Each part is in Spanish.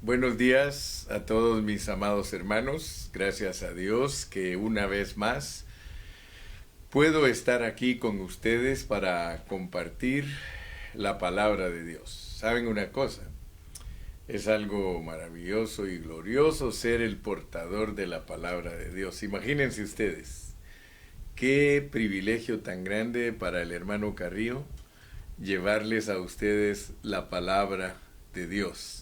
Buenos días a todos mis amados hermanos. Gracias a Dios que una vez más puedo estar aquí con ustedes para compartir la palabra de Dios. ¿Saben una cosa? Es algo maravilloso y glorioso ser el portador de la palabra de Dios. Imagínense ustedes, qué privilegio tan grande para el hermano Carrillo llevarles a ustedes la palabra de Dios.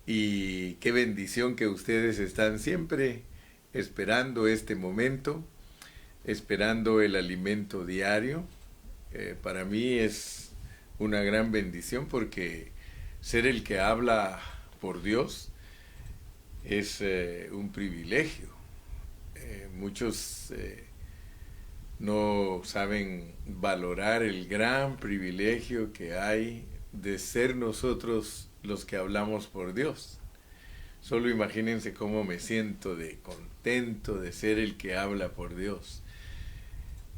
Y qué bendición que ustedes están siempre esperando este momento, esperando el alimento diario. Para mí es una gran bendición porque ser el que habla por Dios es un privilegio. Muchos no saben valorar el gran privilegio que hay de ser nosotros los que hablamos por Dios. Solo imagínense cómo me siento de contento de ser el que habla por Dios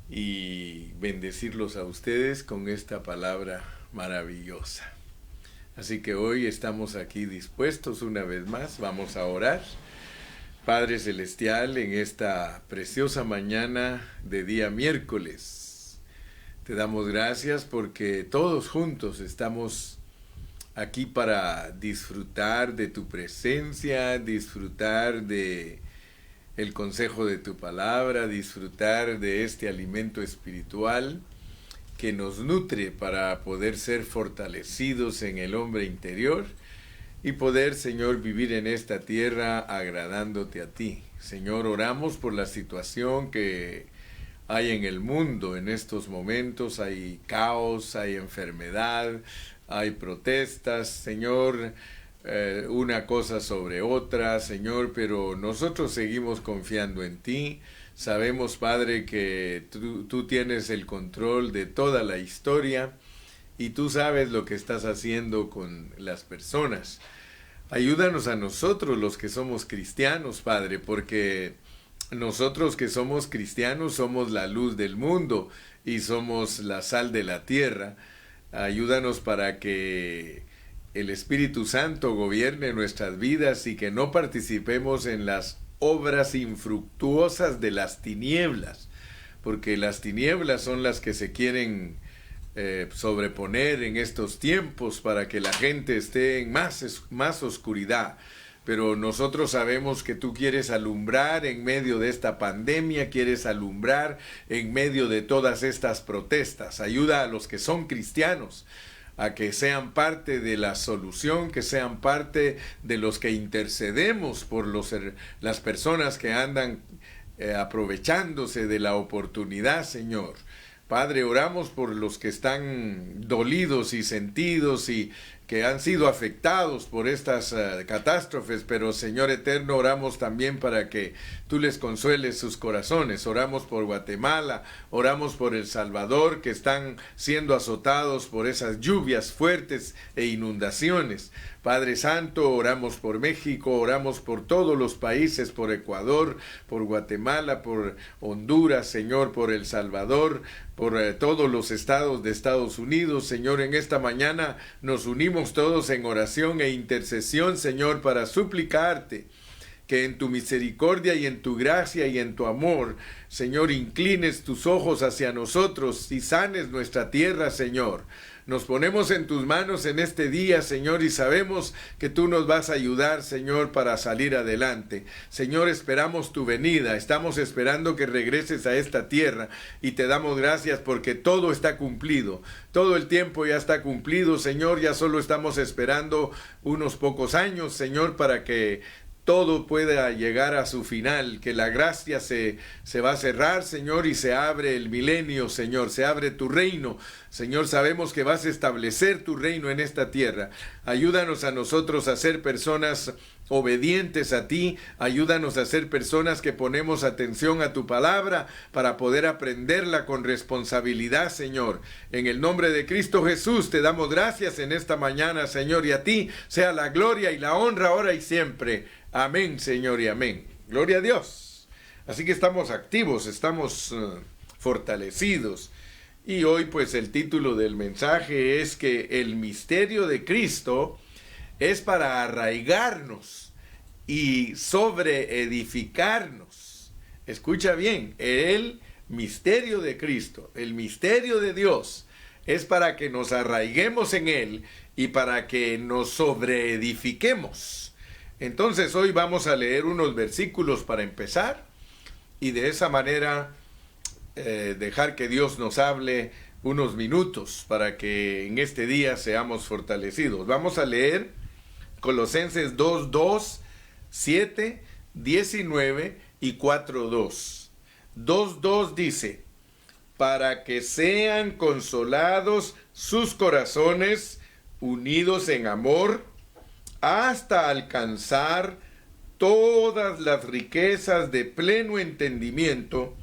y bendecirlos a ustedes con esta palabra maravillosa. Así que hoy estamos aquí dispuestos una vez más, vamos a orar. Padre Celestial, en esta preciosa mañana de día miércoles, te damos gracias porque todos juntos estamos aquí para disfrutar de tu presencia, disfrutar de el consejo de tu palabra, disfrutar de este alimento espiritual que nos nutre para poder ser fortalecidos en el hombre interior y poder, Señor, vivir en esta tierra agradándote a ti. Señor, oramos por la situación que hay en el mundo en estos momentos. Hay caos, hay enfermedad, hay protestas, Señor, una cosa sobre otra, Señor, pero nosotros seguimos confiando en ti. Sabemos, Padre, que tú tienes el control de toda la historia y tú sabes lo que estás haciendo con las personas. Ayúdanos a nosotros los que somos cristianos, Padre, porque nosotros que somos cristianos somos la luz del mundo y somos la sal de la tierra. Ayúdanos para que el Espíritu Santo gobierne nuestras vidas y que no participemos en las obras infructuosas de las tinieblas, porque las tinieblas son las que se quieren sobreponer en estos tiempos para que la gente esté en más oscuridad. Pero nosotros sabemos que tú quieres alumbrar en medio de esta pandemia, quieres alumbrar en medio de todas estas protestas. Ayuda a los que son cristianos a que sean parte de la solución, que sean parte de los que intercedemos por las personas que andan aprovechándose de la oportunidad, Señor. Padre, oramos por los que están dolidos y sentidos y que han sido afectados por estas catástrofes, pero Señor eterno, oramos también para que tú les consueles sus corazones. Oramos por Guatemala, oramos por El Salvador, que están siendo azotados por esas lluvias fuertes e inundaciones. Padre Santo, oramos por México, oramos por todos los países, por Ecuador, por Guatemala, por Honduras, Señor, por El Salvador, por todos los estados de Estados Unidos. Señor, en esta mañana nos unimos todos en oración e intercesión, Señor, para suplicarte que en tu misericordia y en tu gracia y en tu amor, Señor, inclines tus ojos hacia nosotros y sanes nuestra tierra, Señor. Nos ponemos en tus manos en este día, Señor, y sabemos que tú nos vas a ayudar, Señor, para salir adelante. Señor, esperamos tu venida, estamos esperando que regreses a esta tierra y te damos gracias porque todo está cumplido. Todo el tiempo ya está cumplido, Señor, ya solo estamos esperando unos pocos años, Señor, para que todo pueda llegar a su final, que la gracia se va a cerrar, Señor, y se abre el milenio, Señor, se abre tu reino. Señor, sabemos que vas a establecer tu reino en esta tierra. Ayúdanos a nosotros a ser personas obedientes a ti, ayúdanos a ser personas que ponemos atención a tu palabra para poder aprenderla con responsabilidad, Señor. En el nombre de Cristo Jesús te damos gracias en esta mañana, Señor, y a ti sea la gloria y la honra ahora y siempre. Amén, Señor, y amén. Gloria a Dios. Así que estamos activos, estamos fortalecidos. Y hoy pues el título del mensaje es que el misterio de Cristo es para arraigarnos y sobreedificarnos. Escucha bien, el misterio de Cristo, el misterio de Dios, es para que nos arraiguemos en Él y para que nos sobreedifiquemos. Entonces hoy vamos a leer unos versículos para empezar y de esa manera dejar que Dios nos hable unos minutos para que en este día seamos fortalecidos. Vamos a leer Colosenses 2:2, 7, 19 y 4:2. 2:2 dice: para que sean consolados sus corazones, unidos en amor, hasta alcanzar todas las riquezas de pleno entendimiento,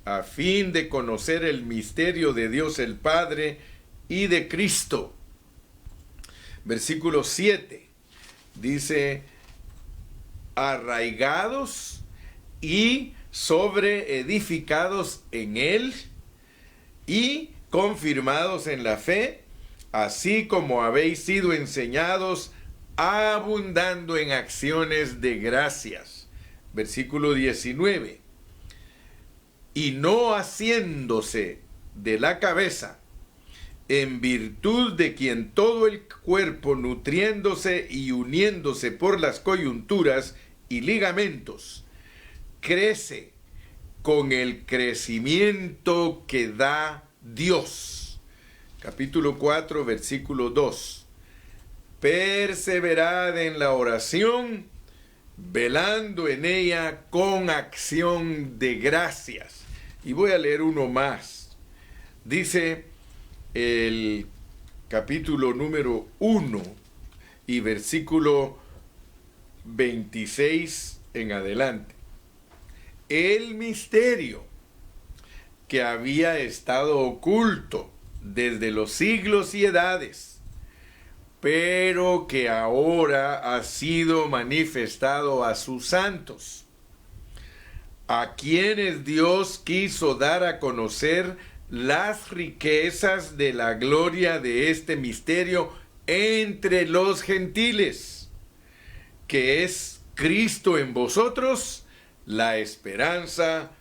a fin de conocer el misterio de Dios el Padre y de Cristo. Versículo 7 dice: arraigados y sobreedificados en Él y confirmados en la fe, así como habéis sido enseñados, abundando en acciones de gracias. Versículo 19. Y no haciéndose de la cabeza, en virtud de quien todo el cuerpo, nutriéndose y uniéndose por las coyunturas y ligamentos, crece con el crecimiento que da Dios. Capítulo 4, versículo 2. Perseverad en la oración, velando en ella con acción de gracias. Y voy a leer uno más. Dice el capítulo número 1 y versículo 26 en adelante. El misterio que había estado oculto desde los siglos y edades, pero que ahora ha sido manifestado a sus santos, a quienes Dios quiso dar a conocer las riquezas de la gloria de este misterio entre los gentiles, que es Cristo en vosotros, la esperanza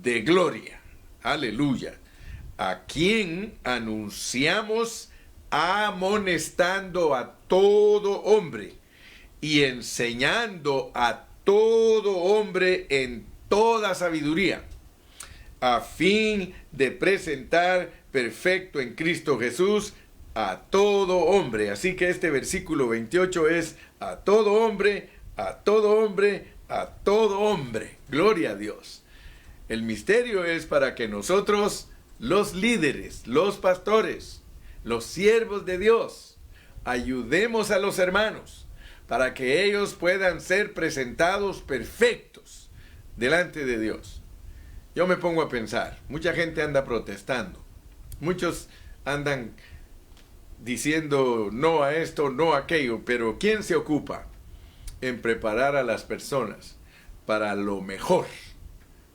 de gloria. Aleluya. A quien anunciamos amonestando a todo hombre y enseñando a todo hombre en toda sabiduría, a fin de presentar perfecto en Cristo Jesús a todo hombre. Así que este versículo 28 es a todo hombre, a todo hombre, a todo hombre. Gloria a Dios. El misterio es para que nosotros, los líderes, los pastores, los siervos de Dios, ayudemos a los hermanos para que ellos puedan ser presentados perfectos delante de Dios. Yo me pongo a pensar, mucha gente anda protestando, muchos andan diciendo no a esto, no a aquello, pero ¿quién se ocupa en preparar a las personas para lo mejor?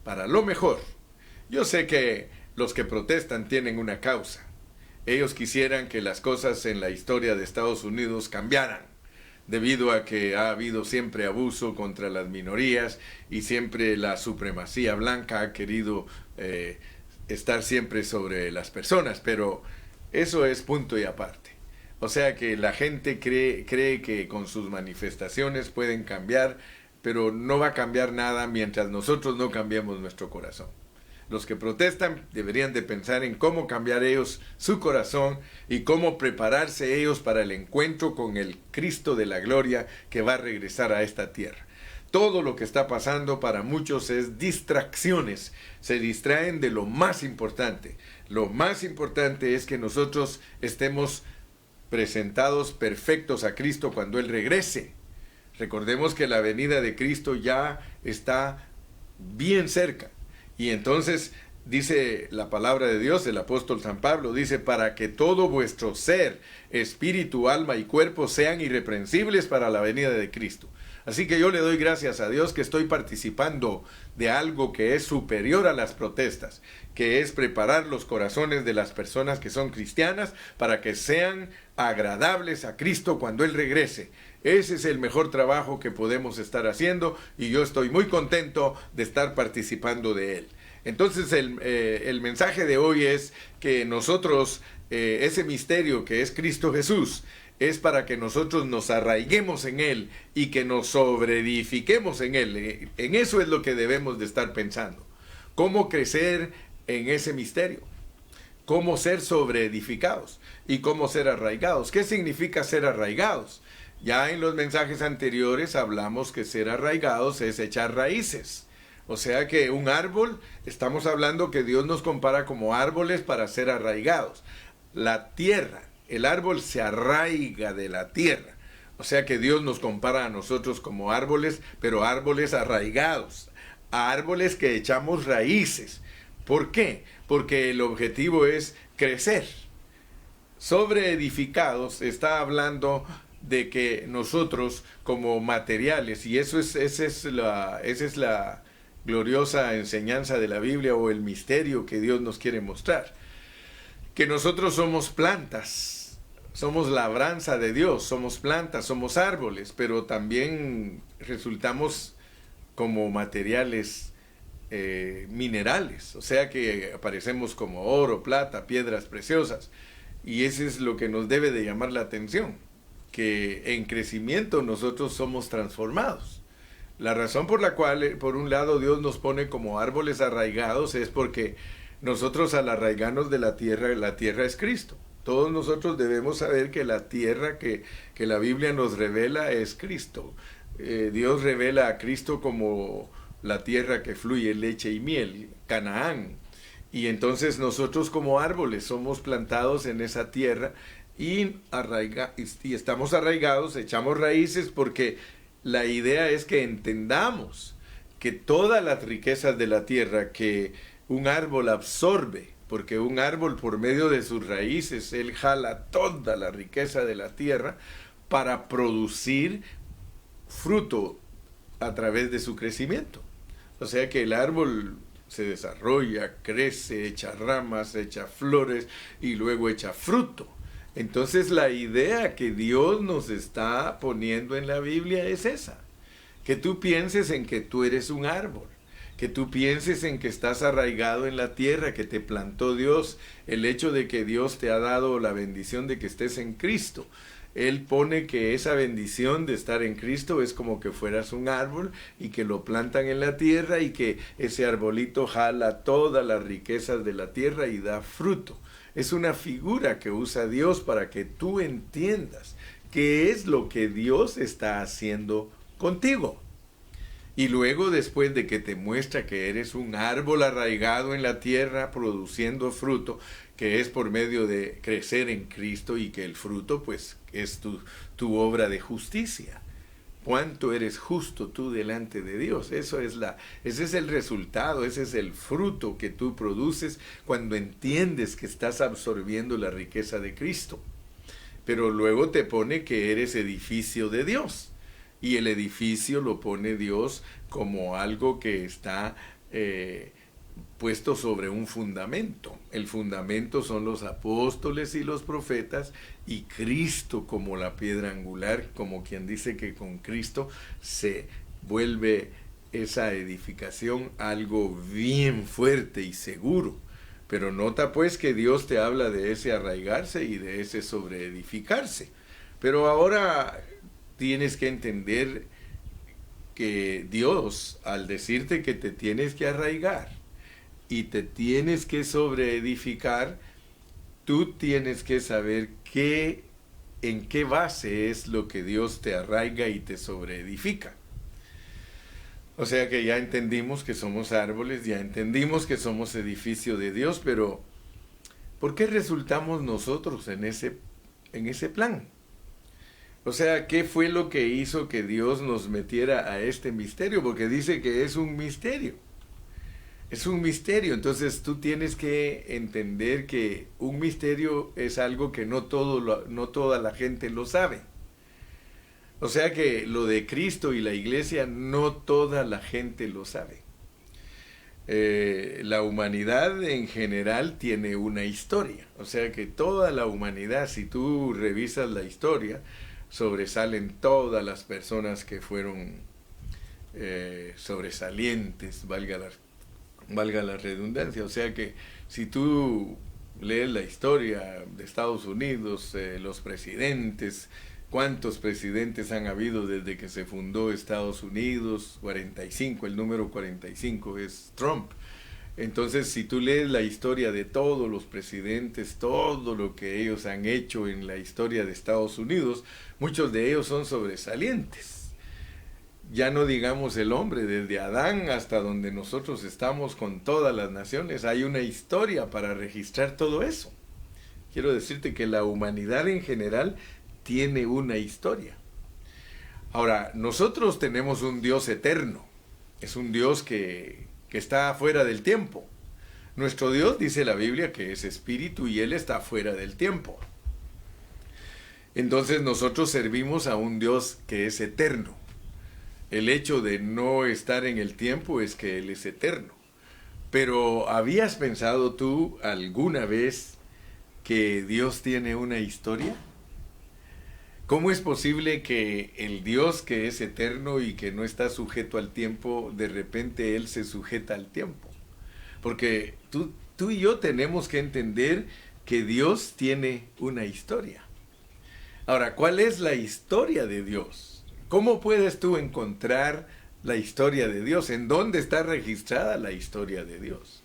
Para lo mejor. Yo sé que los que protestan tienen una causa. Ellos quisieran que las cosas en la historia de Estados Unidos cambiaran, debido a que ha habido siempre abuso contra las minorías y siempre la supremacía blanca ha querido estar siempre sobre las personas, pero eso es punto y aparte. O sea que la gente cree que con sus manifestaciones pueden cambiar, pero no va a cambiar nada mientras nosotros no cambiemos nuestro corazón. Los que protestan deberían de pensar en cómo cambiar ellos su corazón y cómo prepararse ellos para el encuentro con el Cristo de la gloria que va a regresar a esta tierra. Todo lo que está pasando para muchos es distracciones. Se distraen de lo más importante. Lo más importante es que nosotros estemos presentados perfectos a Cristo cuando Él regrese. Recordemos que la venida de Cristo ya está bien cerca. Y entonces dice la palabra de Dios, el apóstol San Pablo dice: para que todo vuestro ser, espíritu, alma y cuerpo sean irreprensibles para la venida de Cristo. Así que yo le doy gracias a Dios que estoy participando de algo que es superior a las protestas, que es preparar los corazones de las personas que son cristianas para que sean agradables a Cristo cuando Él regrese. Ese es el mejor trabajo que podemos estar haciendo y yo estoy muy contento de estar participando de él. Entonces el mensaje de hoy es que nosotros, ese misterio que es Cristo Jesús, es para que nosotros nos arraiguemos en él y que nos sobreedifiquemos en él. En eso es lo que debemos de estar pensando. ¿Cómo crecer en ese misterio? ¿Cómo ser sobreedificados? ¿Y cómo ser arraigados? ¿Qué significa ser arraigados? Ya en los mensajes anteriores hablamos que ser arraigados es echar raíces. O sea que un árbol, estamos hablando que Dios nos compara como árboles para ser arraigados. La tierra, el árbol se arraiga de la tierra. O sea que Dios nos compara a nosotros como árboles, pero árboles arraigados, árboles que echamos raíces. ¿Por qué? Porque el objetivo es crecer. Sobreedificados está hablando de que nosotros como materiales, y esa es la gloriosa enseñanza de la Biblia o el misterio que Dios nos quiere mostrar, que nosotros somos plantas, somos labranza de Dios, somos plantas, somos árboles, pero también resultamos como materiales minerales, o sea que aparecemos como oro, plata, piedras preciosas, y eso es lo que nos debe de llamar la atención, que en crecimiento nosotros somos transformados. La razón por la cual, por un lado, Dios nos pone como árboles arraigados es porque nosotros al arraigarnos de la tierra es Cristo. Todos nosotros debemos saber que la tierra que la Biblia nos revela es Cristo. Dios revela a Cristo como la tierra que fluye leche y miel, Canaán. Y entonces nosotros como árboles somos plantados en esa tierra y estamos arraigados, echamos raíces porque la idea es que entendamos que todas las riquezas de la tierra que un árbol absorbe, porque un árbol por medio de sus raíces, él jala toda la riqueza de la tierra para producir fruto a través de su crecimiento. O sea que el árbol se desarrolla, crece, echa ramas, echa flores y luego echa fruto. Entonces la idea que Dios nos está poniendo en la Biblia es esa, que tú pienses en que tú eres un árbol, que tú pienses en que estás arraigado en la tierra, que te plantó Dios, el hecho de que Dios te ha dado la bendición de que estés en Cristo. Él pone que esa bendición de estar en Cristo es como que fueras un árbol y que lo plantan en la tierra y que ese arbolito jala todas las riquezas de la tierra y da fruto. Es una figura que usa Dios para que tú entiendas qué es lo que Dios está haciendo contigo. Y luego, después de que te muestra que eres un árbol arraigado en la tierra, produciendo fruto, que es por medio de crecer en Cristo y que el fruto, pues, es tu obra de justicia. ¿Cuánto eres justo tú delante de Dios? Ese es el resultado, ese es el fruto que tú produces cuando entiendes que estás absorbiendo la riqueza de Cristo. Pero luego te pone que eres edificio de Dios. Y el edificio lo pone Dios como algo que está puesto sobre un fundamento. El fundamento son los apóstoles y los profetas y Cristo como la piedra angular, como quien dice que con Cristo se vuelve esa edificación algo bien fuerte y seguro. Pero nota pues que Dios te habla de ese arraigarse y de ese sobreedificarse. Pero ahora tienes que entender que Dios, al decirte que te tienes que arraigar y te tienes que sobreedificar, tú tienes que saber en qué base es lo que Dios te arraiga y te sobreedifica. O sea que ya entendimos que somos árboles, ya entendimos que somos edificio de Dios, pero ¿por qué resultamos nosotros en ese plan? O sea, ¿qué fue lo que hizo que Dios nos metiera a este misterio? Porque dice que es un misterio. Es un misterio, entonces tú tienes que entender que un misterio es algo que no toda la gente lo sabe. O sea que lo de Cristo y la iglesia no toda la gente lo sabe. La humanidad en general tiene una historia. O sea que toda la humanidad, si tú revisas la historia, sobresalen todas las personas que fueron sobresalientes, valga la redundancia. O sea que si tú lees la historia de Estados Unidos, los presidentes, ¿cuántos presidentes han habido desde que se fundó Estados Unidos? 45, el número 45 es Trump. Entonces, si tú lees la historia de todos los presidentes, todo lo que ellos han hecho en la historia de Estados Unidos, muchos de ellos son sobresalientes. Ya no digamos el hombre, desde Adán hasta donde nosotros estamos con todas las naciones, hay una historia para registrar todo eso. Quiero decirte que la humanidad en general tiene una historia. Ahora, nosotros tenemos un Dios eterno, es un Dios que está fuera del tiempo. Nuestro Dios, dice la Biblia, que es espíritu y Él está fuera del tiempo. Entonces nosotros servimos a un Dios que es eterno. El hecho de no estar en el tiempo es que Él es eterno. Pero ¿habías pensado tú alguna vez que Dios tiene una historia? ¿Cómo es posible que el Dios que es eterno y que no está sujeto al tiempo, de repente Él se sujeta al tiempo? Porque tú y yo tenemos que entender que Dios tiene una historia. Ahora, ¿cuál es la historia de Dios? ¿Cómo puedes tú encontrar la historia de Dios? ¿En dónde está registrada la historia de Dios?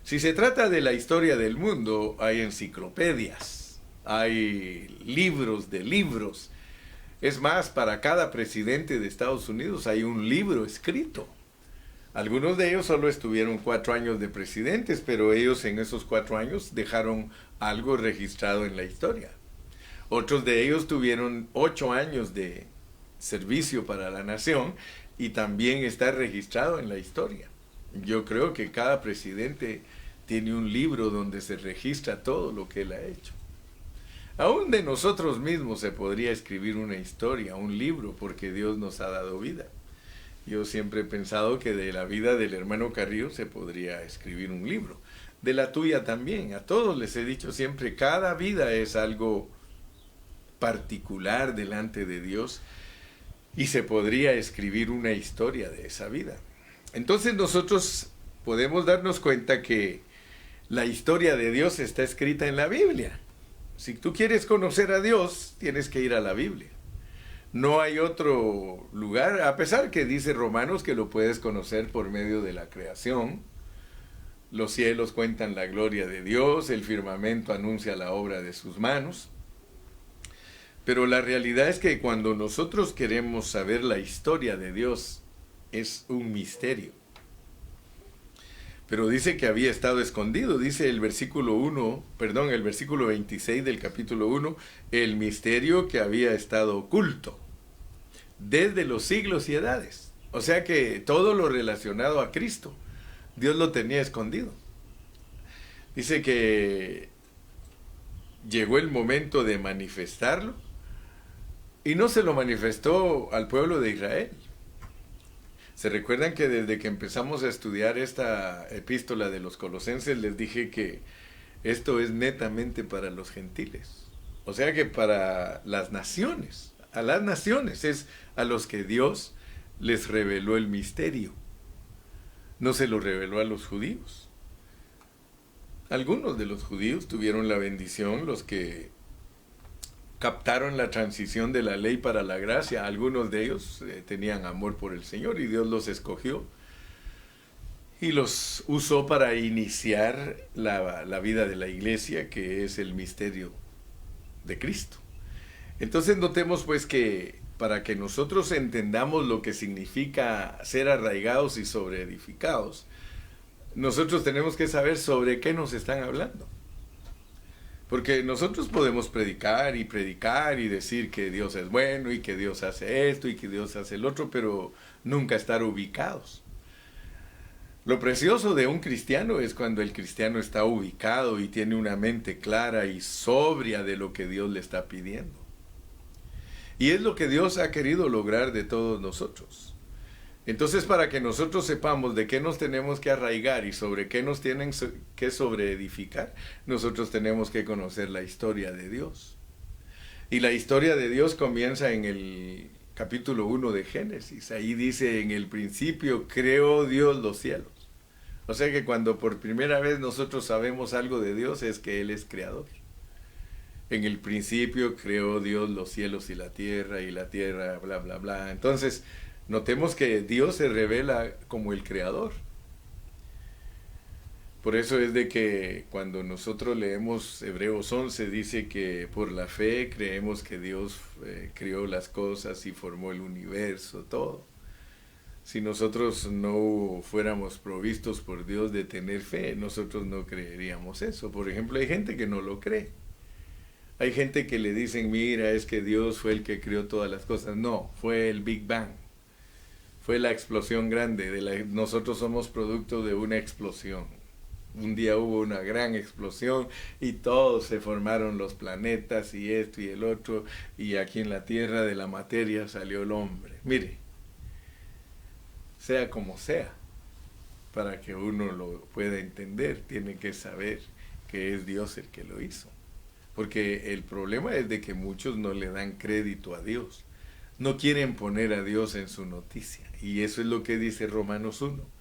Si se trata de la historia del mundo, hay enciclopedias, hay libros de libros. Es más, para cada presidente de Estados Unidos hay un libro escrito. Algunos de ellos solo estuvieron 4 años de presidentes, pero ellos en esos 4 años dejaron algo registrado en la historia. Otros de ellos tuvieron 8 años de servicio para la nación y también está registrado en la historia. Yo creo que cada presidente tiene un libro donde se registra todo lo que él ha hecho. Aún de nosotros mismos se podría escribir una historia, un libro, porque Dios nos ha dado vida. Yo siempre he pensado que de la vida del hermano Carrillo se podría escribir un libro. De la tuya también. A todos les he dicho siempre, cada vida es algo particular delante de Dios y se podría escribir una historia de esa vida. Entonces nosotros podemos darnos cuenta que la historia de Dios está escrita en la Biblia. Si tú quieres conocer a Dios, tienes que ir a la Biblia. No hay otro lugar, a pesar que dice Romanos que lo puedes conocer por medio de la creación. Los cielos cuentan la gloria de Dios, el firmamento anuncia la obra de sus manos. Pero la realidad es que cuando nosotros queremos saber la historia de Dios, es un misterio. Pero dice que había estado escondido, dice el versículo 26 del capítulo 1, el misterio que había estado oculto desde los siglos y edades. O sea que todo lo relacionado a Cristo, Dios lo tenía escondido. Dice que llegó el momento de manifestarlo y no se lo manifestó al pueblo de Israel. ¿Se recuerdan que desde que empezamos a estudiar esta epístola de los Colosenses les dije que esto es netamente para los gentiles? O sea que para las naciones, a las naciones es a los que Dios les reveló el misterio. No se lo reveló a los judíos. Algunos de los judíos tuvieron la bendición, los que captaron la transición de la ley para la gracia. Algunos de ellos tenían amor por el Señor y Dios los escogió y los usó para iniciar la vida de la iglesia, que es el misterio de Cristo. Entonces notemos pues que para que nosotros entendamos lo que significa ser arraigados y sobreedificados, nosotros tenemos que saber sobre qué nos están hablando. Porque nosotros podemos predicar y decir que Dios es bueno y que Dios hace esto y que Dios hace el otro, pero nunca estar ubicados. Lo precioso de un cristiano es cuando el cristiano está ubicado y tiene una mente clara y sobria de lo que Dios le está pidiendo. Y es lo que Dios ha querido lograr de todos nosotros. Entonces, para que nosotros sepamos de qué nos tenemos que arraigar y sobre qué nos tienen que sobreedificar, nosotros tenemos que conocer la historia de Dios. Y la historia de Dios comienza en el capítulo 1 de Génesis. Ahí dice, en el principio creó Dios los cielos. O sea que cuando por primera vez nosotros sabemos algo de Dios es que Él es creador. En el principio creó Dios los cielos y la tierra, bla, bla, bla. Entonces, notemos que Dios se revela como el creador. Por eso es de que cuando nosotros leemos Hebreos 11, dice que por la fe creemos que Dios creó las cosas y formó el universo, todo. Si nosotros no fuéramos provistos por Dios de tener fe, nosotros no creeríamos eso. Por ejemplo, hay gente que no lo cree. Hay gente que le dicen, mira, es que Dios fue el que creó todas las cosas. No, fue el Big Bang. Fue la explosión grande. Nosotros somos producto de una explosión. Un día hubo una gran explosión y todos se formaron los planetas y esto y el otro. Y aquí en la Tierra de la materia salió el hombre. Mire, sea como sea, para que uno lo pueda entender, tiene que saber que es Dios el que lo hizo. Porque el problema es de que muchos no le dan crédito a Dios. No quieren poner a Dios en su noticia. Y eso es lo que dice Romanos 1.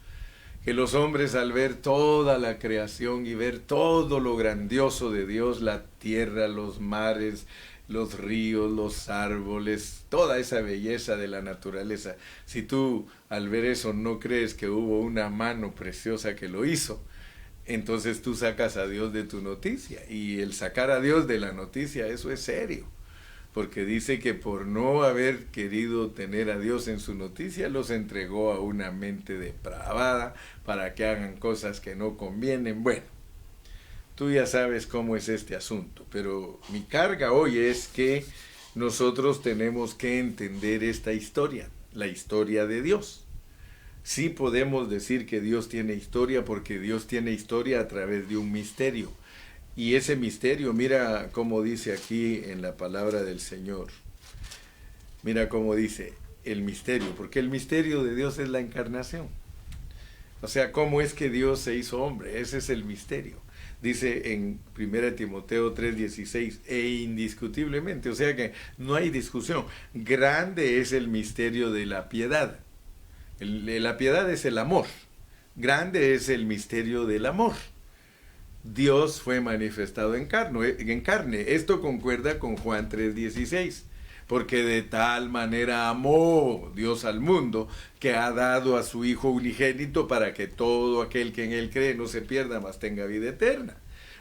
Que los hombres al ver toda la creación y ver todo lo grandioso de Dios, la tierra, los mares, los ríos, los árboles, toda esa belleza de la naturaleza, si tú al ver eso no crees que hubo una mano preciosa que lo hizo, entonces tú sacas a Dios de tu noticia. Y el sacar a Dios de la noticia, eso es serio. Porque dice que por no haber querido tener a Dios en su noticia, los entregó a una mente depravada para que hagan cosas que no convienen. Bueno, tú ya sabes cómo es este asunto, pero mi carga hoy es que nosotros tenemos que entender esta historia, la historia de Dios. Sí podemos decir que Dios tiene historia porque Dios tiene historia a través de un misterio. Y ese misterio, mira cómo dice aquí en la palabra del Señor. Mira cómo dice el misterio, porque el misterio de Dios es la encarnación. O sea, cómo es que Dios se hizo hombre, ese es el misterio. Dice en 1 Timoteo 3:16, e indiscutiblemente, o sea que no hay discusión. Grande es el misterio de la piedad. La piedad es el amor. Grande es el misterio del amor. Dios fue manifestado en carne. Esto concuerda con Juan 3:16. Porque de tal manera amó Dios al mundo, que ha dado a su Hijo unigénito para que todo aquel que en Él cree no se pierda, mas tenga vida eterna.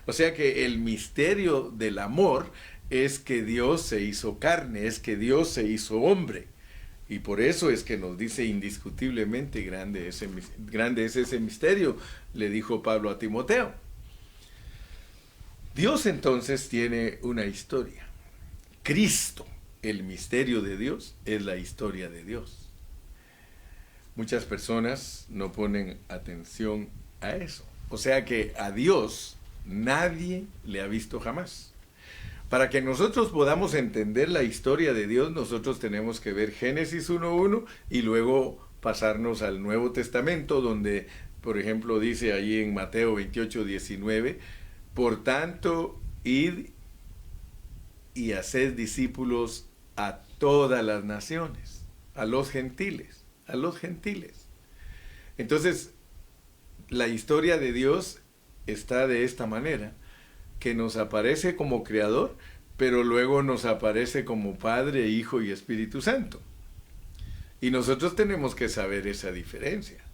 O sea que el misterio del amor es que Dios se hizo carne, es que Dios se hizo hombre. Y por eso es que nos dice indiscutiblemente grande es ese misterio, le dijo Pablo a Timoteo. Dios entonces tiene una historia. Cristo, el misterio de Dios, es la historia de Dios. Muchas personas no ponen atención a eso. O sea que a Dios nadie le ha visto jamás. Para que nosotros podamos entender la historia de Dios, nosotros tenemos que ver Génesis 1:1 y luego pasarnos al Nuevo Testamento, donde, por ejemplo, dice allí en Mateo 28:19, por tanto, id y haced discípulos a todas las naciones, a los gentiles. Entonces, la historia de Dios está de esta manera, que nos aparece como creador, pero luego nos aparece como Padre, Hijo y Espíritu Santo. Y nosotros tenemos que saber esa diferencia.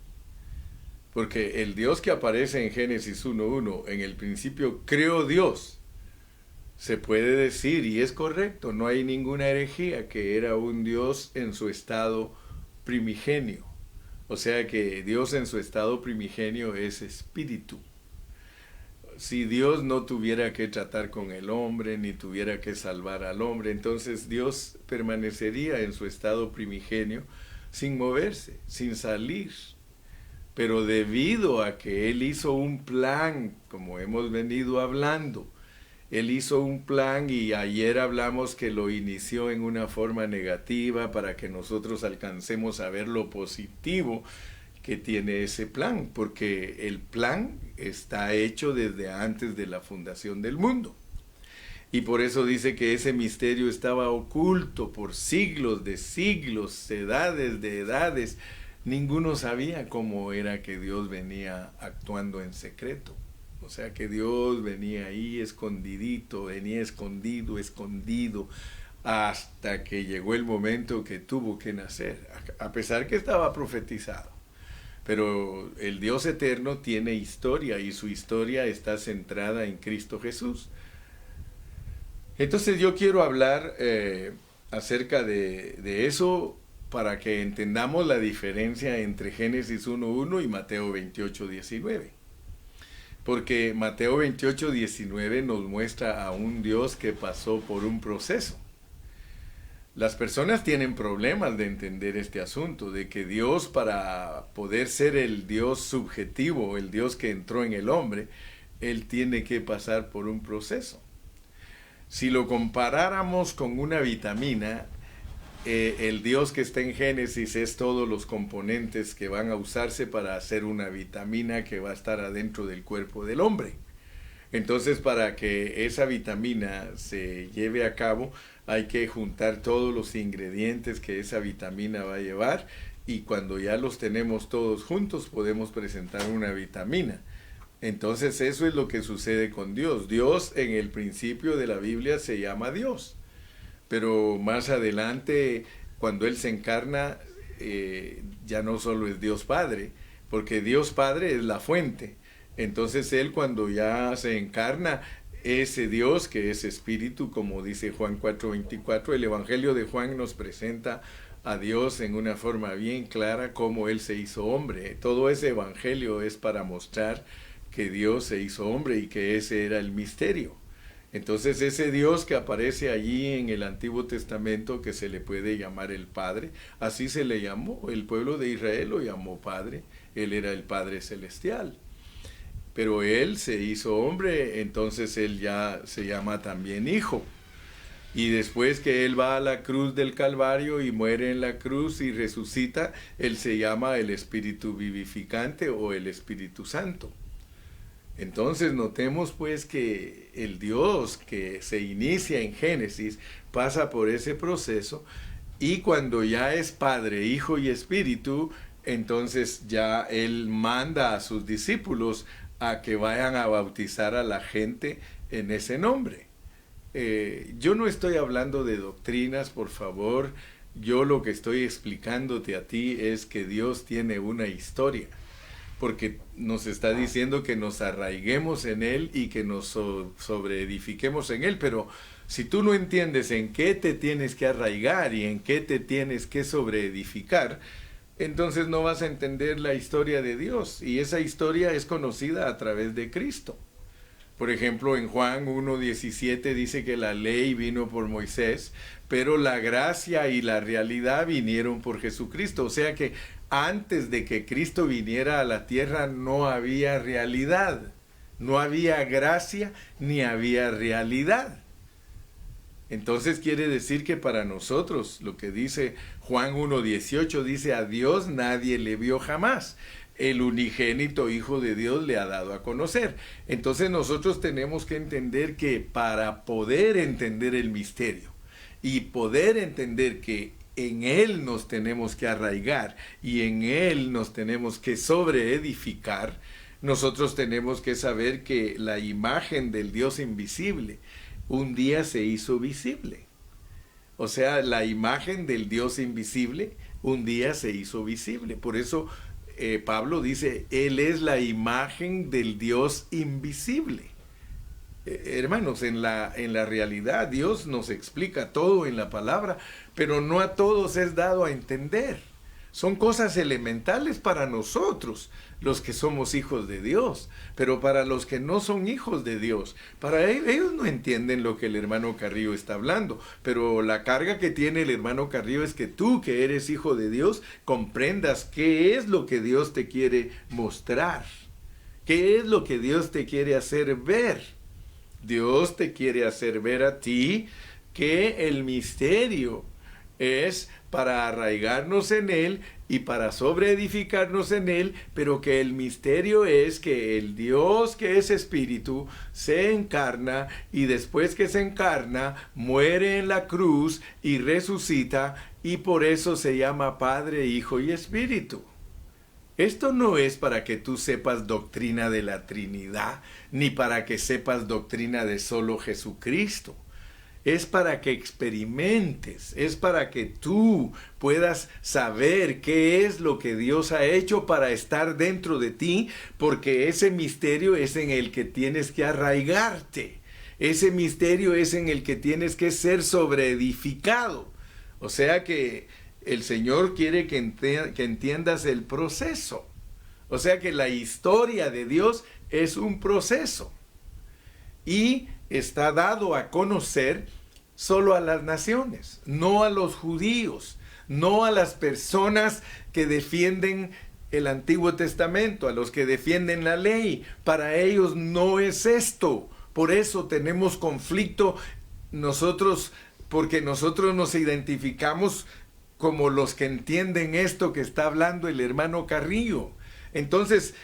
Porque el Dios que aparece en Génesis 1:1, en el principio creó Dios, se puede decir, y es correcto, no hay ninguna herejía, que era un Dios en su estado primigenio. O sea que Dios en su estado primigenio es espíritu. Si Dios no tuviera que tratar con el hombre, ni tuviera que salvar al hombre, entonces Dios permanecería en su estado primigenio sin moverse, sin salir. Pero debido a que Él hizo un plan, como hemos venido hablando, Él hizo un plan y ayer hablamos que lo inició en una forma negativa para que nosotros alcancemos a ver lo positivo que tiene ese plan, porque el plan está hecho desde antes de la fundación del mundo. Y por eso dice que ese misterio estaba oculto por siglos de siglos, edades de edades. Ninguno sabía cómo era que Dios venía actuando en secreto. O sea, que Dios venía ahí escondidito, venía escondido, escondido, hasta que llegó el momento que tuvo que nacer, a pesar que estaba profetizado. Pero el Dios eterno tiene historia y su historia está centrada en Cristo Jesús. Entonces yo quiero hablar acerca de eso para que entendamos la diferencia entre Génesis 1.1 y Mateo 28.19. Porque Mateo 28.19 nos muestra a un Dios que pasó por un proceso. Las personas tienen problemas de entender este asunto, de que Dios, para poder ser el Dios subjetivo, el Dios que entró en el hombre, Él tiene que pasar por un proceso. Si lo comparáramos con una vitamina, el Dios que está en Génesis es todos los componentes que van a usarse para hacer una vitamina que va a estar adentro del cuerpo del hombre. Entonces, para que esa vitamina se lleve a cabo, hay que juntar todos los ingredientes que esa vitamina va a llevar, y cuando ya los tenemos todos juntos podemos presentar una vitamina. Entonces eso es lo que sucede con Dios. Dios en el principio de la Biblia se llama Dios, pero más adelante, cuando Él se encarna, ya no solo es Dios Padre, porque Dios Padre es la fuente. Entonces Él, cuando ya se encarna, ese Dios que es espíritu, como dice Juan 4.24, el Evangelio de Juan nos presenta a Dios en una forma bien clara, cómo Él se hizo hombre. Todo ese Evangelio es para mostrar que Dios se hizo hombre y que ese era el misterio. Entonces ese Dios que aparece allí en el Antiguo Testamento, que se le puede llamar el Padre, así se le llamó, el pueblo de Israel lo llamó Padre, Él era el Padre Celestial. Pero Él se hizo hombre, entonces Él ya se llama también Hijo. Y después que Él va a la cruz del Calvario y muere en la cruz y resucita, Él se llama el Espíritu Vivificante o el Espíritu Santo. Entonces notemos pues que el Dios que se inicia en Génesis pasa por ese proceso, y cuando ya es Padre, Hijo y Espíritu, entonces ya Él manda a sus discípulos a que vayan a bautizar a la gente en ese nombre. Yo no estoy hablando de doctrinas, por favor. Yo lo que estoy explicándote a ti es que Dios tiene una historia, porque nos está diciendo que nos arraiguemos en Él y que nos sobreedifiquemos en Él. Pero si tú no entiendes en qué te tienes que arraigar y en qué te tienes que sobreedificar, entonces no vas a entender la historia de Dios, y esa historia es conocida a través de Cristo. Por ejemplo, en Juan 1.17 dice que la ley vino por Moisés, pero la gracia y la realidad vinieron por Jesucristo. O sea que antes de que Cristo viniera a la tierra no había realidad, no había gracia ni había realidad. Entonces quiere decir que para nosotros, lo que dice Juan 1.18, dice: a Dios nadie le vio jamás, el unigénito Hijo de Dios le ha dado a conocer. Entonces nosotros tenemos que entender que para poder entender el misterio y poder entender que en Él nos tenemos que arraigar y en Él nos tenemos que sobreedificar, nosotros tenemos que saber que la imagen del Dios invisible un día se hizo visible. O sea, la imagen del Dios invisible un día se hizo visible. Por eso Pablo dice, Él es la imagen del Dios invisible. Hermanos, en la realidad Dios nos explica todo en la palabra, pero no a todos es dado a entender. Son cosas elementales para nosotros, los que somos hijos de Dios, pero para los que no son hijos de Dios, para ellos no entienden lo que el hermano Carrillo está hablando, pero la carga que tiene el hermano Carrillo es que tú, que eres hijo de Dios, comprendas qué es lo que Dios te quiere mostrar, qué es lo que Dios te quiere hacer ver. Dios te quiere hacer ver a ti que el misterio es para arraigarnos en Él y para sobreedificarnos en Él, pero que el misterio es que el Dios que es Espíritu se encarna y después que se encarna muere en la cruz y resucita, y por eso se llama Padre, Hijo y Espíritu. Esto no es para que tú sepas doctrina de la Trinidad, ni para que sepas doctrina de solo Jesucristo. Es para que experimentes, es para que tú puedas saber qué es lo que Dios ha hecho para estar dentro de ti, porque ese misterio es en el que tienes que arraigarte. Ese misterio es en el que tienes que ser sobreedificado. O sea que el Señor quiere que entiendas el proceso. O sea que la historia de Dios es un proceso. Y está dado a conocer solo a las naciones, no a los judíos, no a las personas que defienden el Antiguo Testamento, a los que defienden la ley. Para ellos no es esto. Por eso tenemos conflicto nosotros, porque nosotros nos identificamos como los que entienden esto que está hablando el hermano Carrillo. Entonces,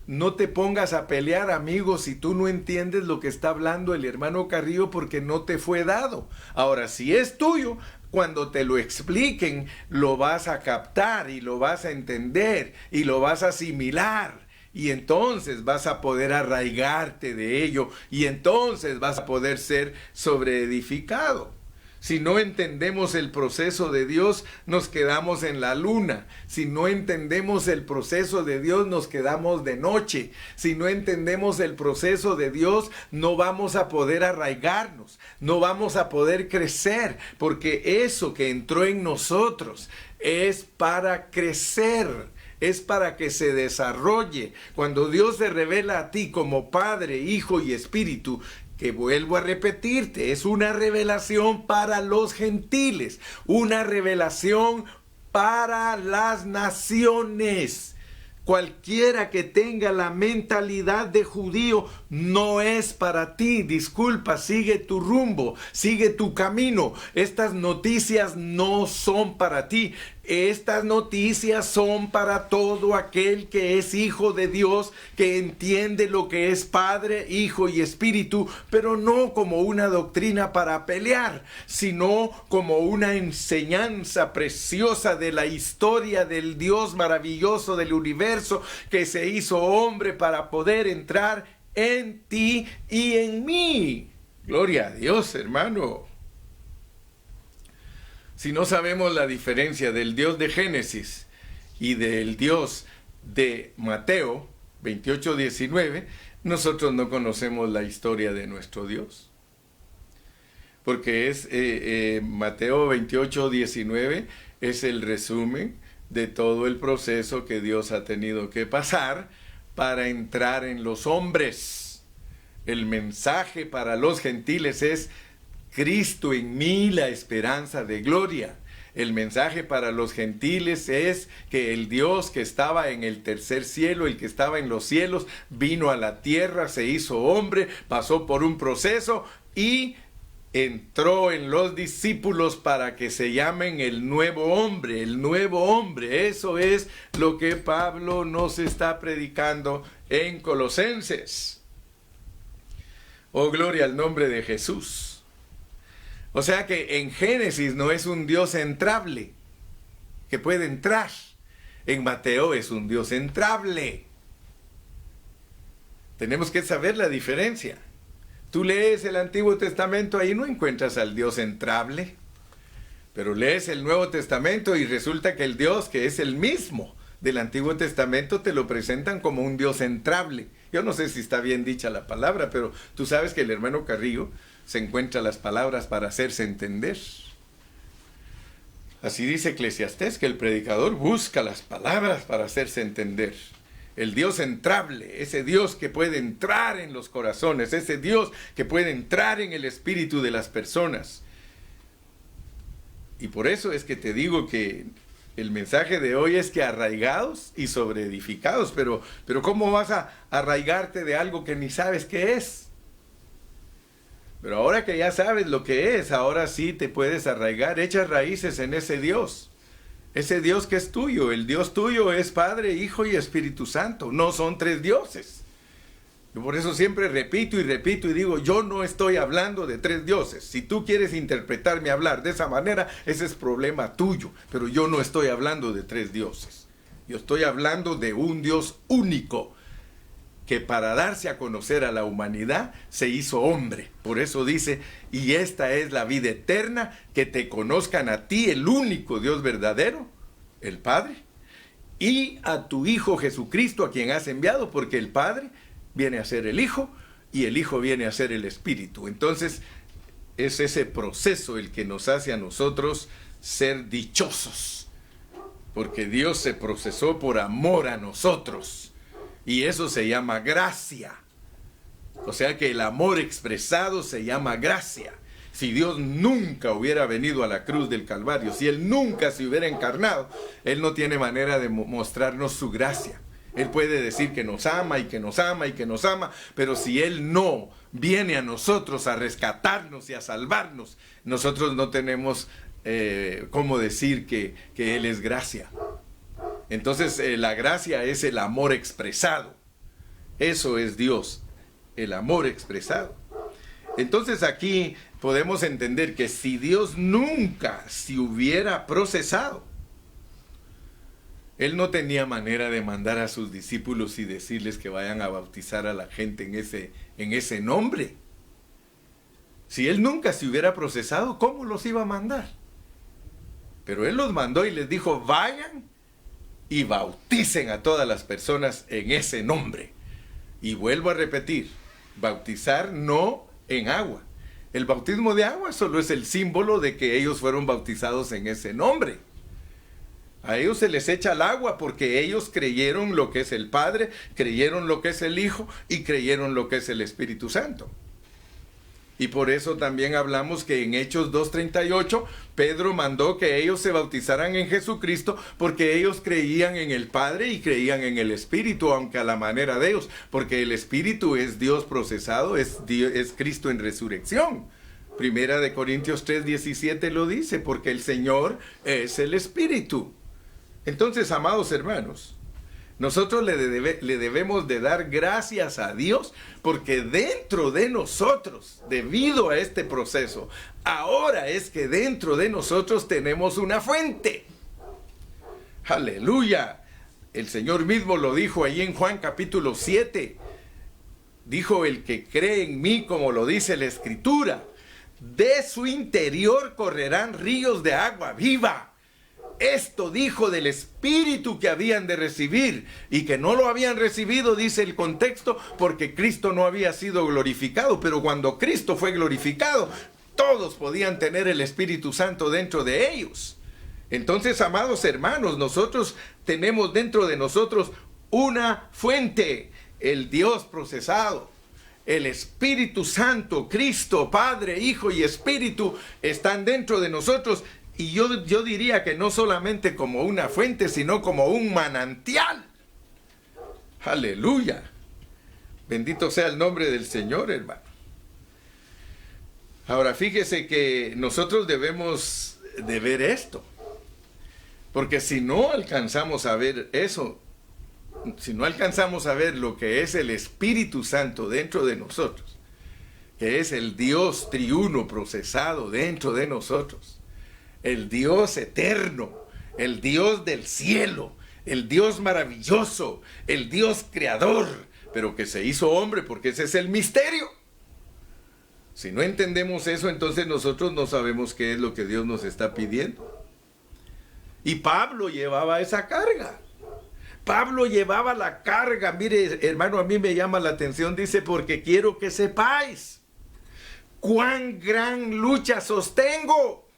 no te pongas a pelear, amigos, si tú no entiendes lo que está hablando el hermano Carrillo, porque no te fue dado. Ahora, si es tuyo, cuando te lo expliquen, lo vas a captar y lo vas a entender y lo vas a asimilar. Y entonces vas a poder arraigarte de ello y entonces vas a poder ser sobreedificado. Si no entendemos el proceso de Dios, nos quedamos en la luna. Si no entendemos el proceso de Dios, nos quedamos de noche. Si no entendemos el proceso de Dios, no vamos a poder arraigarnos, no vamos a poder crecer, porque eso que entró en nosotros es para crecer. Es para que se desarrolle. Cuando Dios se revela a ti como Padre, Hijo y Espíritu, que vuelvo a repetirte, es una revelación para los gentiles, una revelación para las naciones. Cualquiera que tenga la mentalidad de judío no es para ti. Disculpa, sigue tu rumbo, sigue tu camino. Estas noticias no son para ti. Estas noticias son para todo aquel que es hijo de Dios, que entiende lo que es Padre, Hijo y Espíritu, pero no como una doctrina para pelear, sino como una enseñanza preciosa de la historia del Dios maravilloso del universo, que se hizo hombre para poder entrar en ti y en mí. Gloria a Dios, hermano. Si no sabemos la diferencia del Dios de Génesis y del Dios de Mateo 28:19, nosotros no conocemos la historia de nuestro Dios. Porque es Mateo 28:19 es el resumen de todo el proceso que Dios ha tenido que pasar para entrar en los hombres. El mensaje para los gentiles es: Cristo en mí, la esperanza de gloria. El mensaje para los gentiles es que el Dios que estaba en el tercer cielo, el que estaba en los cielos, vino a la tierra, se hizo hombre, pasó por un proceso y entró en los discípulos para que se llamen el nuevo hombre, el nuevo hombre. Eso es lo que Pablo nos está predicando en Colosenses. Oh, gloria al nombre de Jesús. O sea que en Génesis no es un Dios entrable, que puede entrar. En Mateo es un Dios entrable. Tenemos que saber la diferencia. Tú lees el Antiguo Testamento, ahí no encuentras al Dios entrable. Pero lees el Nuevo Testamento y resulta que el Dios, que es el mismo del Antiguo Testamento, te lo presentan como un Dios entrable. Yo no sé si está bien dicha la palabra, pero tú sabes que el hermano Carrillo se encuentra las palabras para hacerse entender. Así dice Eclesiastés, que el predicador busca las palabras para hacerse entender. El Dios entrable, ese Dios que puede entrar en los corazones, ese Dios que puede entrar en el espíritu de las personas. Y por eso es que te digo que el mensaje de hoy es que arraigados y sobreedificados, pero ¿cómo vas a arraigarte de algo que ni sabes qué es? Pero ahora que ya sabes lo que es, ahora sí te puedes arraigar, echas raíces en ese Dios. ese Dios que es tuyo. El Dios tuyo es Padre, Hijo y Espíritu Santo. No son tres dioses. Yo por eso siempre repito y digo, yo no estoy hablando de tres dioses. Si tú quieres interpretarme hablar de esa manera, ese es problema tuyo. Pero yo no estoy hablando de tres dioses. Yo estoy hablando de un Dios único, que para darse a conocer a la humanidad se hizo hombre. Por eso dice, y esta es la vida eterna, que te conozcan a ti, el único Dios verdadero, el Padre, y a tu Hijo Jesucristo, a quien has enviado, porque el Padre viene a ser el Hijo, y el Hijo viene a ser el Espíritu. Entonces, es ese proceso el que nos hace a nosotros ser dichosos, porque Dios se procesó por amor a nosotros. Y eso se llama gracia. O sea que el amor expresado se llama gracia. Si Dios nunca hubiera venido a la cruz del Calvario, si Él nunca se hubiera encarnado, Él no tiene manera de mostrarnos su gracia. Él puede decir que nos ama y que nos ama y que nos ama, pero si Él no viene a nosotros a rescatarnos y a salvarnos, nosotros no tenemos cómo decir que Él es gracia. Entonces la gracia es el amor expresado. Eso es Dios, el amor expresado. Entonces aquí podemos entender que si Dios nunca se hubiera procesado, Él no tenía manera de mandar a sus discípulos y decirles que vayan a bautizar a la gente en ese nombre. Si Él nunca se hubiera procesado, ¿cómo los iba a mandar? Pero Él los mandó y les dijo, vayan y bauticen a todas las personas en ese nombre. Y vuelvo a repetir, bautizar no en agua. El bautismo de agua solo es el símbolo de que ellos fueron bautizados en ese nombre. A ellos se les echa el agua porque ellos creyeron lo que es el Padre, creyeron lo que es el Hijo y creyeron lo que es el Espíritu Santo. Y por eso también hablamos que en Hechos 2:38, Pedro mandó que ellos se bautizaran en Jesucristo porque ellos creían en el Padre y creían en el Espíritu, aunque a la manera de ellos, porque el Espíritu es Dios procesado, es Cristo en resurrección. Primera de Corintios 3:17 lo dice, porque el Señor es el Espíritu. Entonces, amados hermanos, nosotros le debemos de dar gracias a Dios porque dentro de nosotros, debido a este proceso, ahora es que dentro de nosotros tenemos una fuente. ¡Aleluya! El Señor mismo lo dijo ahí en Juan capítulo 7. Dijo, el que cree en mí, como lo dice la Escritura, de su interior correrán ríos de agua viva. Esto dijo del Espíritu que habían de recibir y que no lo habían recibido, dice el contexto, porque Cristo no había sido glorificado. Pero cuando Cristo fue glorificado, todos podían tener el Espíritu Santo dentro de ellos. Entonces, amados hermanos, nosotros tenemos dentro de nosotros una fuente, el Dios procesado. El Espíritu Santo, Cristo, Padre, Hijo y Espíritu están dentro de nosotros. Y yo diría que no solamente como una fuente, sino como un manantial. ¡Aleluya! Bendito sea el nombre del Señor, hermano. Ahora, fíjese que nosotros debemos de ver esto. Porque si no alcanzamos a ver eso, si no alcanzamos a ver lo que es el Espíritu Santo dentro de nosotros, que es el Dios triuno procesado dentro de nosotros, el Dios eterno, el Dios del cielo, el Dios maravilloso, el Dios creador, pero que se hizo hombre, porque ese es el misterio. Si no entendemos eso, entonces nosotros no sabemos qué es lo que Dios nos está pidiendo. Y Pablo llevaba esa carga. Pablo llevaba la carga. Mire, hermano, a mí me llama la atención, dice, porque quiero que sepáis cuán gran lucha sostengo.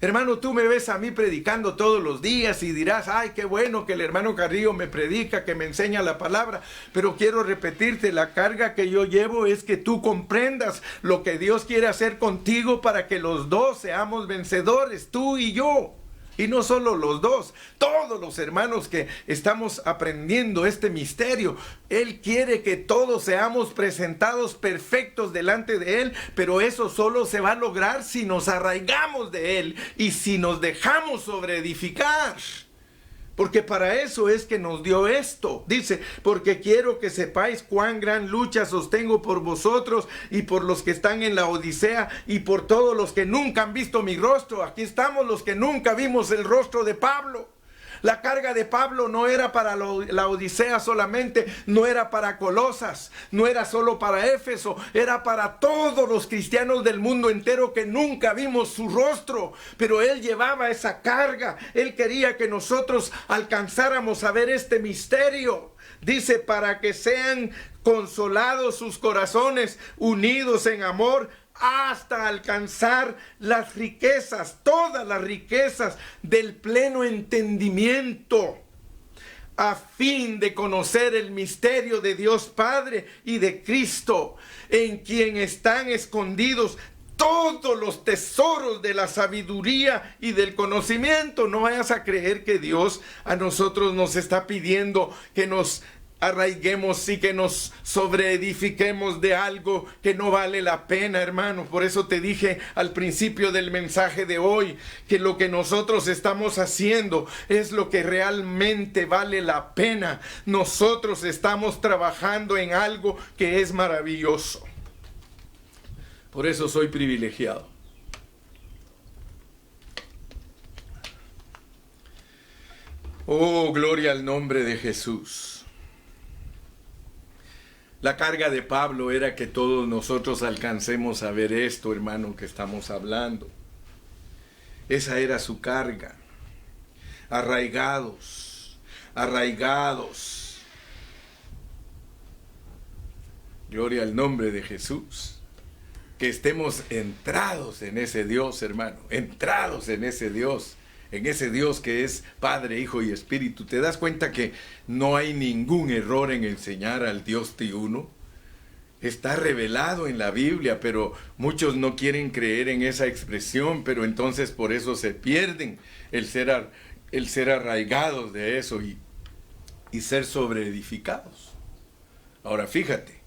Hermano, tú me ves a mí predicando todos los días y dirás, ay, qué bueno que el hermano Carrillo me predica, que me enseña la palabra. Pero quiero repetirte, la carga que yo llevo es que tú comprendas lo que Dios quiere hacer contigo para que los dos seamos vencedores, tú y yo. Y no solo los dos, todos todos los hermanos que estamos aprendiendo este misterio. Él quiere que todos seamos presentados perfectos delante de Él, pero eso solo se va a lograr si nos arraigamos de Él y si nos dejamos sobreedificar. Porque para eso es que nos dio esto. Dice, porque quiero que sepáis cuán gran lucha sostengo por vosotros y por los que están en la Odisea y por todos los que nunca han visto mi rostro. Aquí estamos los que nunca vimos el rostro de Pablo. La carga de Pablo no era para la Odisea solamente, no era para Colosas, no era solo para Éfeso, era para todos los cristianos del mundo entero que nunca vimos su rostro. Pero él llevaba esa carga, él quería que nosotros alcanzáramos a ver este misterio. Dice, para que sean consolados sus corazones, unidos en amor, hasta alcanzar las riquezas, todas las riquezas del pleno entendimiento, a fin de conocer el misterio de Dios Padre y de Cristo, en quien están escondidos todos los tesoros de la sabiduría y del conocimiento. No vayas a creer que Dios a nosotros nos está pidiendo que nos arraiguemos y que nos sobreedifiquemos de algo que no vale la pena, hermano. Por eso te dije al principio del mensaje de hoy que lo que nosotros estamos haciendo es lo que realmente vale la pena. Nosotros estamos trabajando en algo que es maravilloso. Por eso soy privilegiado. Oh, gloria al nombre de Jesús. La carga de Pablo era que todos nosotros alcancemos a ver esto, hermano, que estamos hablando. Esa era su carga. Arraigados, arraigados. Gloria al nombre de Jesús. Que estemos entrados en ese Dios, hermano, entrados en ese Dios que es Padre, Hijo y Espíritu. ¿Te das cuenta que no hay ningún error en enseñar al Dios triuno? Está revelado en la Biblia, pero muchos no quieren creer en esa expresión, pero entonces por eso se pierden el ser arraigados de eso y ser sobreedificados. Ahora fíjate,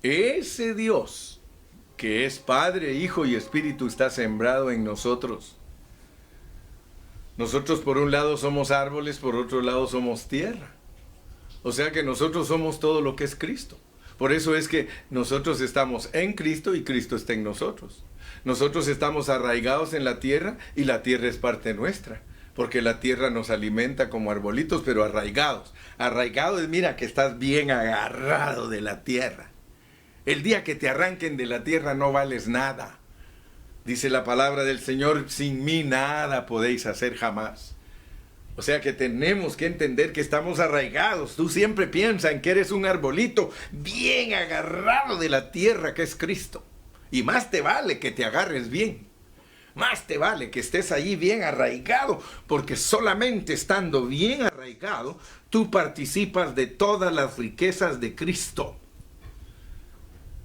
ese Dios que es Padre, Hijo y Espíritu está sembrado en nosotros. Nosotros por un lado somos árboles, por otro lado somos tierra. O sea que nosotros somos todo lo que es Cristo. Por eso es que nosotros estamos en Cristo y Cristo está en nosotros. Nosotros estamos arraigados en la tierra y la tierra es parte nuestra. Porque la tierra nos alimenta como arbolitos, pero arraigados. Arraigados es, mira, que estás bien agarrado de la tierra. El día que te arranquen de la tierra no vales nada. Dice la palabra del Señor, sin mí nada podéis hacer jamás. O sea que tenemos que entender que estamos arraigados. Tú siempre piensas en que eres un arbolito bien agarrado de la tierra que es Cristo. Y más te vale que te agarres bien. Más te vale que estés ahí bien arraigado, porque solamente estando bien arraigado, tú participas de todas las riquezas de Cristo.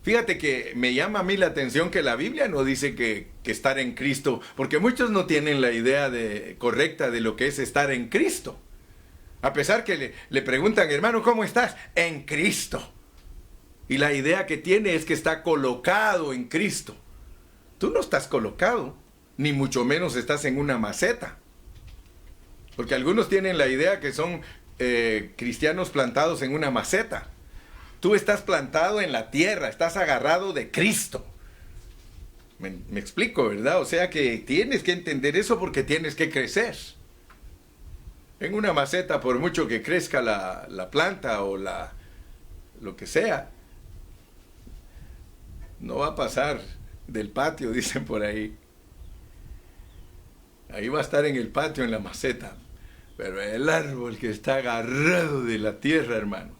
Fíjate que me llama a mí la atención que la Biblia no dice que estar en Cristo, porque muchos no tienen la idea correcta de lo que es estar en Cristo. A pesar que le preguntan, hermano, ¿cómo estás? En Cristo. Y la idea que tiene es que está colocado en Cristo. Tú no estás colocado, ni mucho menos estás en una maceta. Porque algunos tienen la idea que son cristianos plantados en una maceta. Tú estás plantado en la tierra, estás agarrado de Cristo. Me explico, ¿verdad? O sea que tienes que entender eso porque tienes que crecer. En una maceta, por mucho que crezca la planta o lo que sea, no va a pasar del patio, dicen por ahí. Ahí va a estar en el patio, en la maceta. Pero el árbol que está agarrado de la tierra, hermano,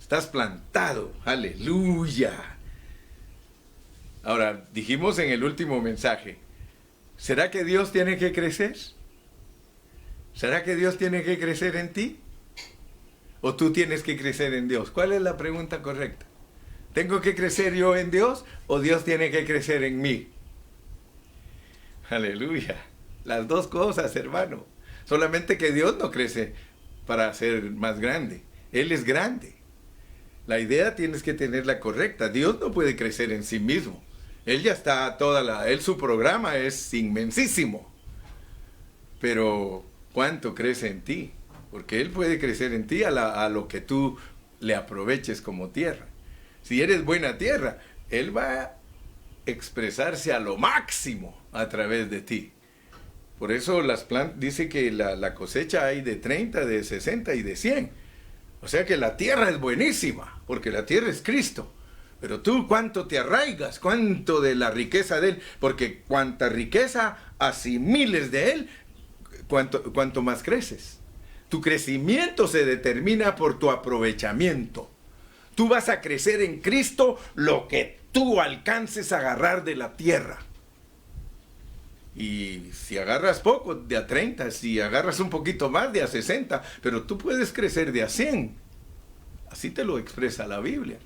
estás plantado, aleluya. Ahora, dijimos en el último mensaje, ¿será que Dios tiene que crecer? ¿Será que Dios tiene que crecer en ti? ¿O tú tienes que crecer en Dios? ¿Cuál es la pregunta correcta? ¿Tengo que crecer yo en Dios o Dios tiene que crecer en mí? Aleluya. Las dos cosas, hermano. Las dos cosas. Fíjate que me llama a mí la atención que la Biblia no dice que estar en Cristo, porque muchos no tienen la idea correcta de lo que es estar en Cristo. A pesar que le preguntan, hermano, ¿cómo estás? En Cristo. Solamente que Dios no crece para ser más grande. Él es grande. La idea tienes que tenerla correcta. Dios no puede crecer en sí mismo. Él ya está él su programa es inmensísimo. Pero ¿cuánto crece en ti? Porque Él puede crecer en ti a lo que tú le aproveches como tierra. Si eres buena tierra, Él va a expresarse a lo máximo a través de ti. Por eso las plantas, dice que la cosecha hay de 30, de 60 y de 100. O sea que la tierra es buenísima, porque la tierra es Cristo. Pero tú, ¿cuánto te arraigas? ¿Cuánto de la riqueza de Él? Porque cuanta riqueza asimiles de Él, cuanto más creces. Tu crecimiento se determina por tu aprovechamiento. Tú vas a crecer en Cristo lo que tú alcances a agarrar de la tierra. Y si agarras poco, de a 30, si agarras un poquito más, de a 60, pero tú puedes crecer de a 100. Así te lo expresa la Biblia.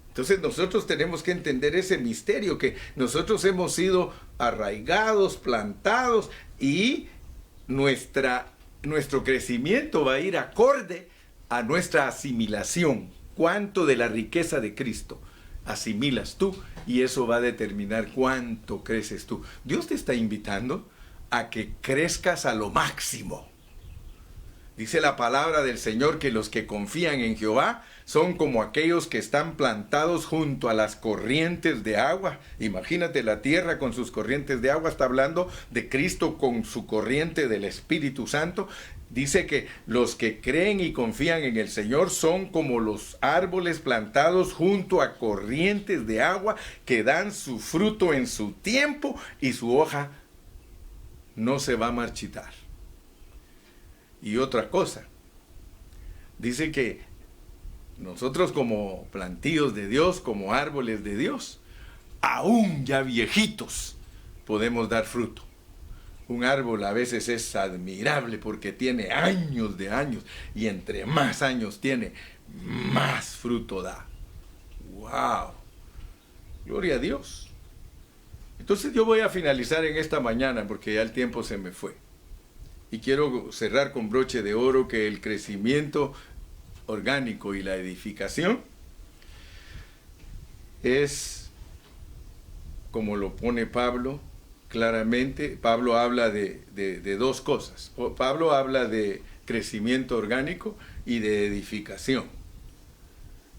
Entonces nosotros tenemos que entender ese misterio, que nosotros hemos sido arraigados, plantados, y nuestro crecimiento va a ir acorde a nuestra asimilación. ¿Cuánto de la riqueza de Cristo asimilas tú? Y eso va a determinar cuánto creces tú. Dios te está invitando a que crezcas a lo máximo. Dice la palabra del Señor que los que confían en Jehová son como aquellos que están plantados junto a las corrientes de agua. Imagínate la tierra con sus corrientes de agua. Está hablando de Cristo con su corriente del Espíritu Santo. Dice que los que creen y confían en el Señor son como los árboles plantados junto a corrientes de agua que dan su fruto en su tiempo y su hoja no se va a marchitar. Y otra cosa, dice que nosotros como plantíos de Dios, como árboles de Dios, aún ya viejitos, podemos dar fruto. Un árbol a veces es admirable porque tiene años de años, y entre más años tiene, más fruto da. ¡Wow! Gloria a Dios. Entonces yo voy a finalizar en esta mañana porque ya el tiempo se me fue. Y quiero cerrar con broche de oro que el crecimiento orgánico y la edificación es, como lo pone Pablo claramente. Pablo habla de dos cosas. Pablo habla de crecimiento orgánico y de edificación.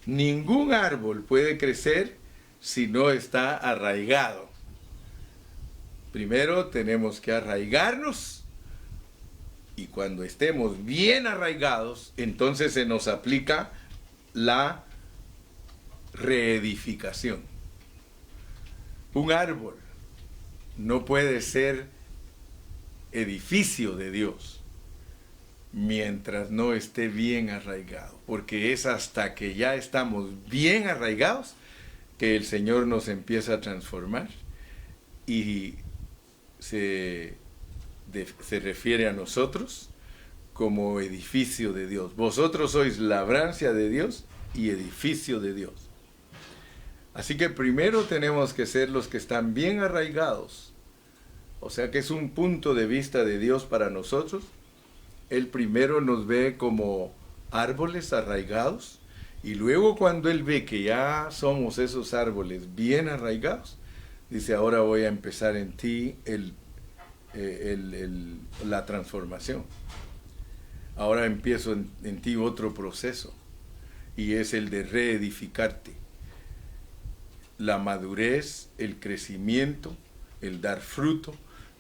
Ningún árbol puede crecer si no está arraigado. Primero tenemos que arraigarnos. Y cuando estemos bien arraigados, entonces se nos aplica la reedificación. Un árbol no puede ser edificio de Dios mientras no esté bien arraigado, porque es hasta que ya estamos bien arraigados que el Señor nos empieza a transformar y se refiere a nosotros como edificio de Dios. Vosotros sois labranza de Dios y edificio de Dios. Así que primero tenemos que ser los que están bien arraigados. O sea que es un punto de vista de Dios para nosotros. Él primero nos ve como árboles arraigados, y luego cuando Él ve que ya somos esos árboles bien arraigados, dice: ahora voy a empezar en ti la transformación. Ahora empiezo en ti otro proceso, y es el de reedificarte. La madurez, el crecimiento, el dar fruto,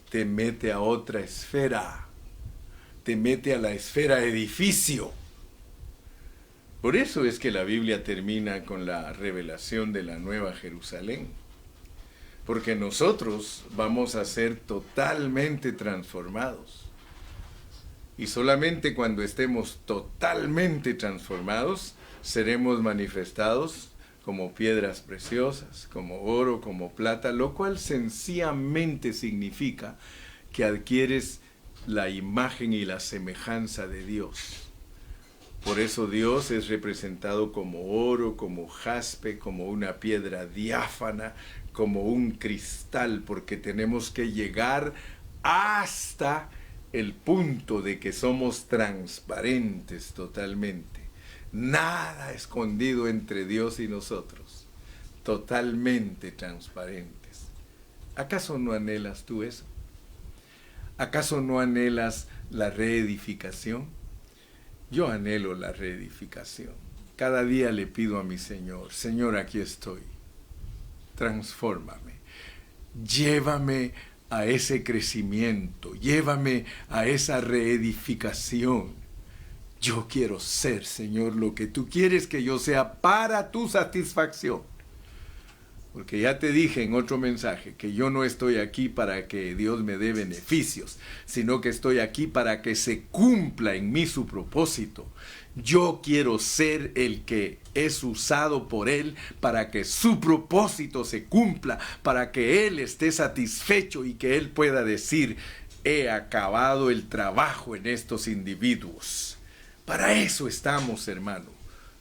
te mete a otra esfera, te mete a la esfera edificio. Por eso es que la Biblia termina con la revelación de la Nueva Jerusalén. Porque nosotros vamos a ser totalmente transformados. Y solamente cuando estemos totalmente transformados, seremos manifestados como piedras preciosas, como oro, como plata, lo cual sencillamente significa que adquieres la imagen y la semejanza de Dios. Por eso Dios es representado como oro, como jaspe, como una piedra diáfana, como un cristal, porque tenemos que llegar hasta el punto de que somos transparentes totalmente. Nada escondido entre Dios y nosotros. Totalmente transparentes. ¿Acaso no anhelas tú eso? ¿Acaso no anhelas la reedificación? Yo anhelo la reedificación. Cada día le pido a mi Señor, Señor, aquí estoy. Transfórmame. Llévame a ese crecimiento. Llévame a esa reedificación. Yo quiero ser, Señor, lo que tú quieres que yo sea para tu satisfacción. Porque ya te dije en otro mensaje que yo no estoy aquí para que Dios me dé beneficios, sino que estoy aquí para que se cumpla en mí su propósito. Yo quiero ser el que es usado por Él para que su propósito se cumpla, para que Él esté satisfecho y que Él pueda decir, he acabado el trabajo en estos individuos. Para eso estamos, hermano.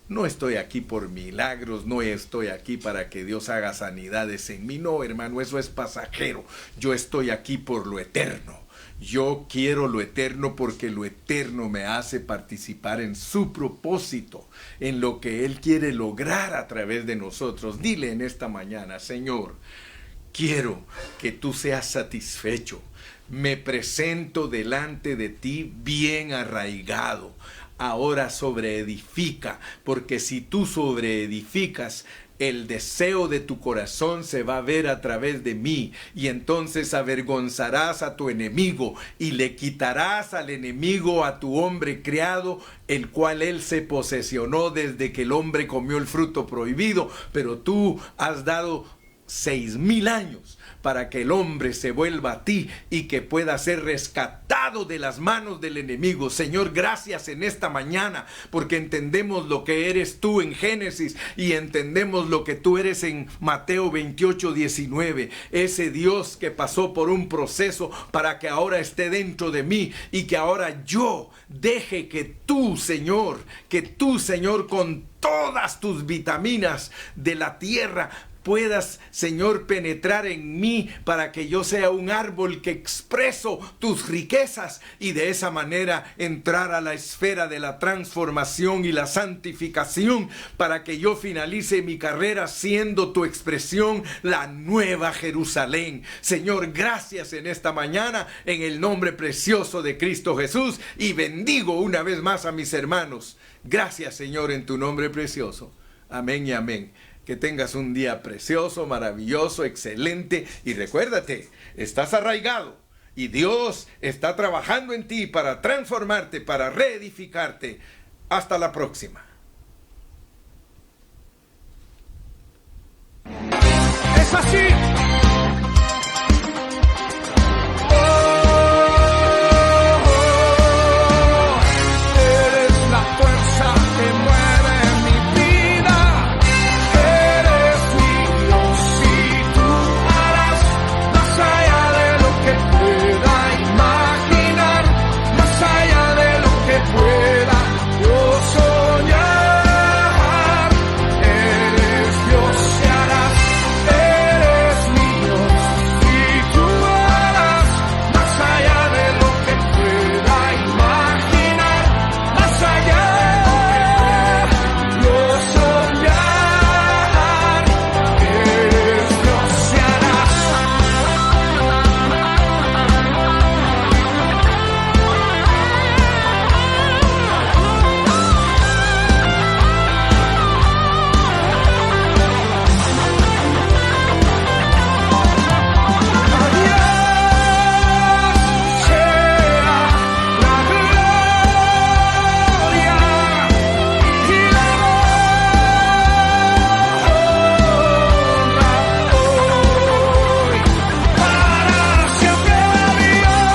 No estoy aquí por milagros, no estoy aquí para que Dios haga sanidades en mí. No, hermano, eso es pasajero. Yo estoy aquí por lo eterno. Yo quiero lo eterno porque lo eterno me hace participar en su propósito, en lo que Él quiere lograr a través de nosotros. Dile en esta mañana, Señor, quiero que tú seas satisfecho. Me presento delante de ti bien arraigado. Ahora sobreedifica, porque si tú sobreedificas, el deseo de tu corazón se va a ver a través de mí, y entonces avergonzarás a tu enemigo y le quitarás al enemigo a tu hombre criado, el cual él se posesionó desde que el hombre comió el fruto prohibido, pero tú has dado 6,000 años para que el hombre se vuelva a ti y que pueda ser rescatado de las manos del enemigo. Señor, gracias en esta mañana, porque entendemos lo que eres tú en Génesis y entendemos lo que tú eres en Mateo 28:19. Ese Dios que pasó por un proceso para que ahora esté dentro de mí y que ahora yo deje que tú, Señor, con todas tus vitaminas de la tierra, puedas, Señor, penetrar en mí para que yo sea un árbol que expreso tus riquezas y de esa manera entrar a la esfera de la transformación y la santificación para que yo finalice mi carrera siendo tu expresión, la nueva Jerusalén. Señor, gracias en esta mañana en el nombre precioso de Cristo Jesús y bendigo una vez más a mis hermanos. Gracias, Señor, en tu nombre precioso. Amén y amén. Que tengas un día precioso, maravilloso, excelente. Y recuérdate, estás arraigado. Y Dios está trabajando en ti para transformarte, para reedificarte. Hasta la próxima. Es así.